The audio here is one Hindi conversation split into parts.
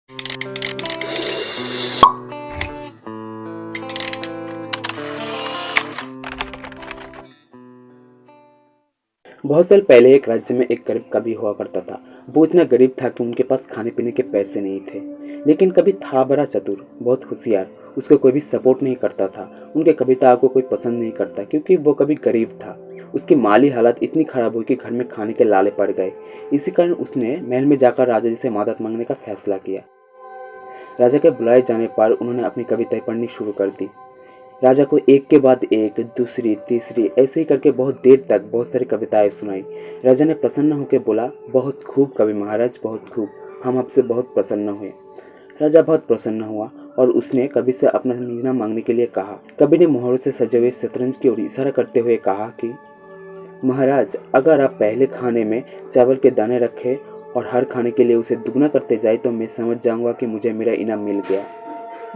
बहुत साल पहले एक राज्य में एक गरीब कवि हुआ करता था। वो इतना गरीब था कि उनके पास खाने पीने के पैसे नहीं थे। लेकिन कवि था बड़ा चतुर, बहुत होशियार। उसको कोई भी सपोर्ट नहीं करता था। उनके कविता को कोई पसंद नहीं करता क्योंकि वो कभी गरीब था। उसकी माली हालत इतनी खराब हुई कि घर में खाने के लाले पड़ गए। इसी कारण उसने महल में जाकर राजा जी से मदद मांगने का फैसला किया। राजा के बुलाए जाने पर उन्होंने अपनी कविताएं पढ़नी शुरू कर दी। राजा को एक के बाद एक, दूसरी, तीसरी, ऐसे ही करके बहुत देर तक बहुत सारी कविताएं सुनाई। राजा ने प्रसन्न होकर बोला, बहुत खूब कवि महाराज, बहुत खूब, हम आपसे बहुत प्रसन्न हुए। राजा बहुत प्रसन्न हुआ और उसने कवि से अपना मीना मांगने के लिए कहा। कवि ने मोहरों से सजे हुए शतरंज की ओर इशारा करते हुए कहा कि महाराज, अगर आप पहले खाने में चावल के दाने रखे और हर खाने के लिए उसे दुगना करते जाए तो मैं समझ जाऊंगा कि मुझे मेरा इनाम मिल गया।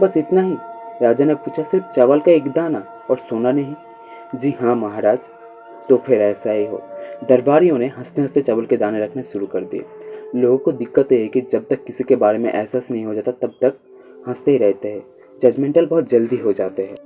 बस इतना ही? राजा ने पूछा। सिर्फ चावल का एक दाना और सोना नहीं? जी हाँ महाराज। तो फिर ऐसा ही हो। दरबारियों ने हंसते हंसते चावल के दाने रखने शुरू कर दिए। लोगों को दिक्कत है कि जब तक किसी के बारे में एहसास नहीं हो जाता तब तक हंसते ही रहते हैं। जजमेंटल बहुत जल्दी हो जाते हैं।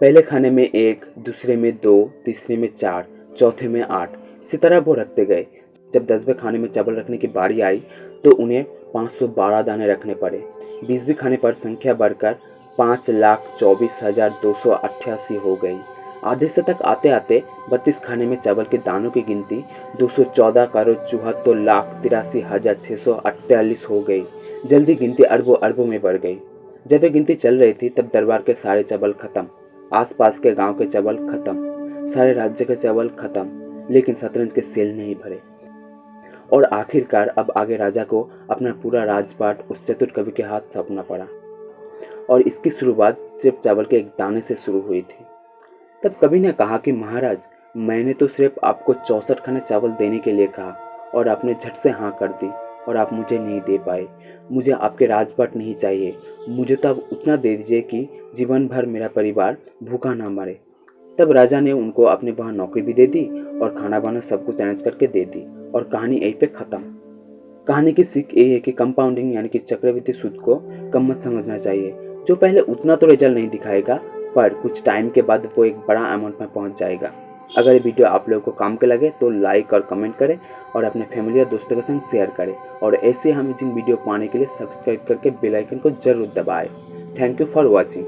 पहले खाने में एक, दूसरे में दो, तीसरे में चार, चौथे में आठ, इसी तरह वो रखते गए। जब 10वें खाने में चावल रखने की बारी आई तो उन्हें 512 दाने रखने पड़े। 20वें खाने पर संख्या बढ़कर 5,24,288 हो गई। आधे से तक आते आते 32 खाने में चावल के दानों की गिनती 214,74,83,648 हो गई। जल्दी गिनती अरबों अरबों में बढ़ गई। जब ये गिनती चल रही थी तब दरबार के सारे चावल खत्म, आसपास के गांव के चावल खत्म, सारे राज्य के चावल खत्म, लेकिन शतरंज के सेल नहीं भरे। और आखिरकार अब आगे राजा को अपना पूरा राजपाट उस चतुर कवि के हाथ सौंपना पड़ा। और इसकी शुरुआत सिर्फ चावल के एक दाने से शुरू हुई थी। तब कवि ने कहा कि महाराज, मैंने तो सिर्फ आपको 64 खाने चावल देने के लिए कहा और आपने झट से हाँ कर दी और आप मुझे नहीं दे पाए। मुझे आपके राजपाट नहीं चाहिए। मुझे तो अब उतना दे दीजिए कि जीवन भर मेरा परिवार भूखा ना मरे। तब राजा ने उनको अपने वहाँ नौकरी भी दे दी और खाना वाना सब कुछ अरेंज करके दे दी और कहानी यहीं पे ख़त्म। कहानी की सीख ये है कि कंपाउंडिंग यानी कि चक्रवृद्धि सूद को कम मत समझना चाहिए। जो पहले उतना तो रिजल्ट नहीं दिखाएगा पर कुछ टाइम के बाद वो एक बड़ा अमाउंट में पहुंच जाएगा। अगर ये वीडियो आप लोगों को काम के लगे तो लाइक और कमेंट करें और अपने फैमिली और दोस्तों के संग शेयर करें और ऐसे अमेजिंग वीडियो पाने के लिए सब्सक्राइब करके बेल आइकन को जरूर दबाएं। Thank you for watching.